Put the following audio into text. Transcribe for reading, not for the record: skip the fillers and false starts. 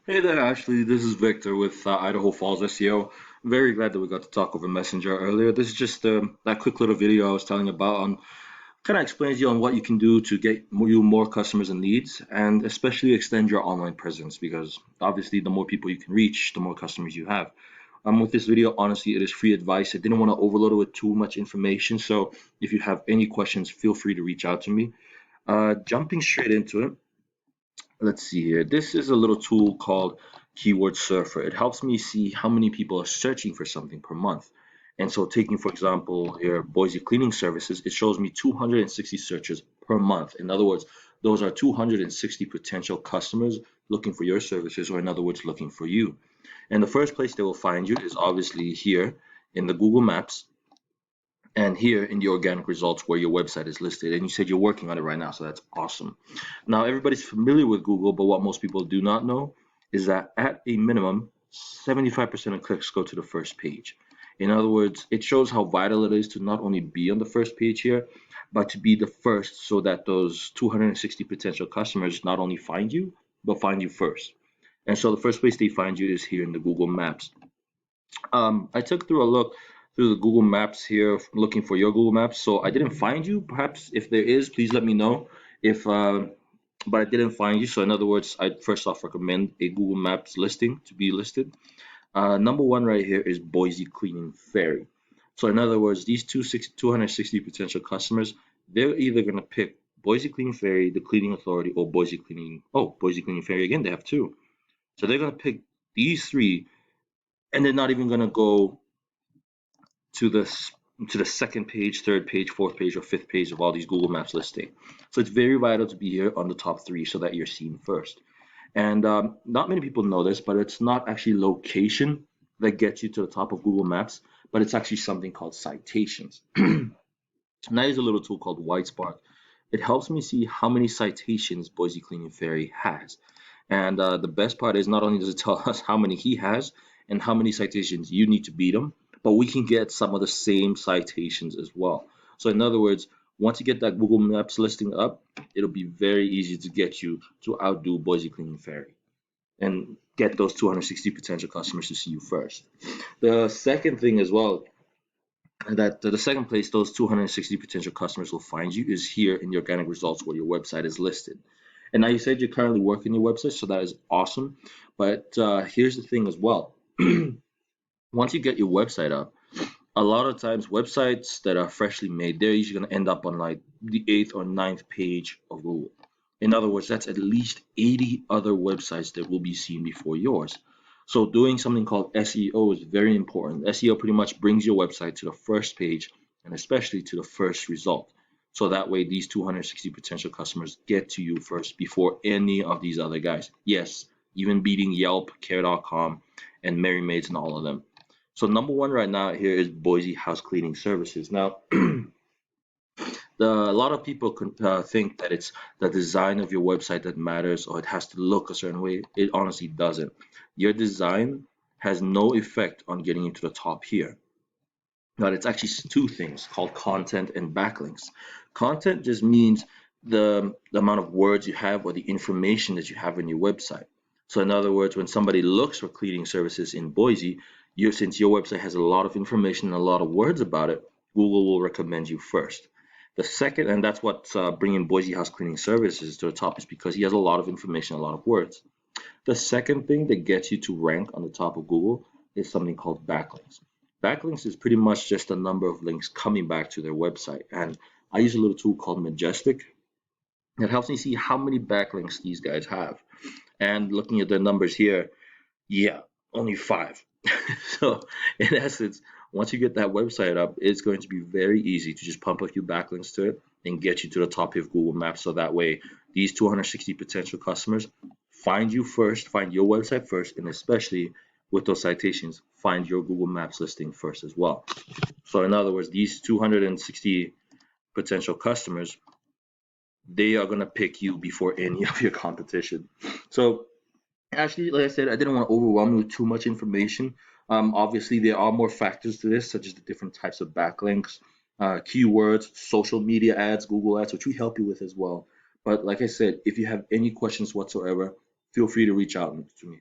Hey there, Ashley. This is Victor with Idaho Falls Seo. Very glad that we got to talk over Messenger earlier. This is just that quick little video I was telling about on kind of explains you on what you can do to get you more customers and leads, and especially extend your online presence because obviously the more people you can reach, the more customers you have. With this video, honestly, it is free advice. I didn't want to overload it with too much information, so if you have any questions, feel free to reach out to me. Jumping straight into it. Let's see here. This is a little tool called Keyword Surfer. It helps me see how many people are searching for something per month. And so taking, for example, here, Boise cleaning services, it shows me 260 searches per month. In other words, those are 260 potential customers looking for your services, or in other words, looking for you. And the first place they will find you is obviously here in the Google Maps and here in the organic results where your website is listed. And you said you're working on it right now, so that's awesome. Now, everybody's familiar with Google, but what most people do not know is that at a minimum, 75% of clicks go to the first page. In other words, it shows how vital it is to not only be on the first page here, but to be the first so that those 260 potential customers not only find you, but find you first. And so the first place they find you is here in the Google Maps. I took through a look through the Google Maps here, looking for your Google Maps. So I didn't find you. Perhaps if there is, please let me know. If but I didn't find you. So in other words, I'd first off recommend a Google Maps listing to be listed. Number one right here is Boise Cleaning Ferry. So in other words, these 260 potential customers, they're either going to pick Boise Cleaning Ferry, the cleaning authority, or Boise Cleaning. Oh, Boise Cleaning Ferry again. They have two. So they're going to pick these three, and they're not even going to go to the to the second page, third page, fourth page, or fifth page of all these Google Maps listing. So it's very vital to be here on the top three so that you're seen first. And not many people know this, but it's not actually location that gets you to the top of Google Maps, but it's actually something called citations. And I use a little tool called Whitespark. It helps me see how many citations Boise Cleaning Ferry has. And the best part is not only does it tell us how many he has and how many citations you need to beat him, but we can get some of the same citations as well. So in other words, once you get that Google Maps listing up, it'll be very easy to get you to outdo Boise Cleaning Ferry and get those 260 potential customers to see you first. The second thing as well, that the second place those 260 potential customers will find you is here in the organic results where your website is listed. And now you said you're currently working your website, so that is awesome. But here's the thing as well. Once you get your website up, a lot of times websites that are freshly made, they're usually going to end up on like the eighth or ninth page of Google. In other words, that's at least 80 other websites that will be seen before yours. So doing something called SEO is very important. SEO pretty much brings your website to the first page and especially to the first result. So that way these 260 potential customers get to you first before any of these other guys. Yes, even beating Yelp, Care.com, and Merry Maids and all of them. So number one right now here is Boise House Cleaning Services. Now, a lot of people think that it's the design of your website that matters or it has to look a certain way. It honestly doesn't. Your design has no effect on getting into the top here. Now, it's actually two things called content and backlinks. Content just means the amount of words you have or the information that you have on your website. So in other words, when somebody looks for cleaning services in Boise, since your website has a lot of information and a lot of words about it, Google will recommend you first. The second, and that's what's bringing Boise House Cleaning Services to the top, is because he has a lot of information, a lot of words. The second thing that gets you to rank on the top of Google is something called backlinks. Backlinks is pretty much just a number of links coming back to their website. And I use a little tool called Majestic that helps me see how many backlinks these guys have. And looking at their numbers here, yeah, only 5. So in essence, once you get that website up, it's going to be very easy to just pump a few backlinks to it and get you to the top of Google Maps. So that way, these 260 potential customers find you first, find your website first, and especially with those citations, find your Google Maps listing first as well. So in other words, these 260 potential customers, they are going to pick you before any of your competition. So actually, like I said, I didn't want to overwhelm you with too much information. Obviously, there are more factors to this, such as the different types of backlinks, keywords, social media ads, Google ads, which we help you with as well. But like I said, if you have any questions whatsoever, feel free to reach out to me.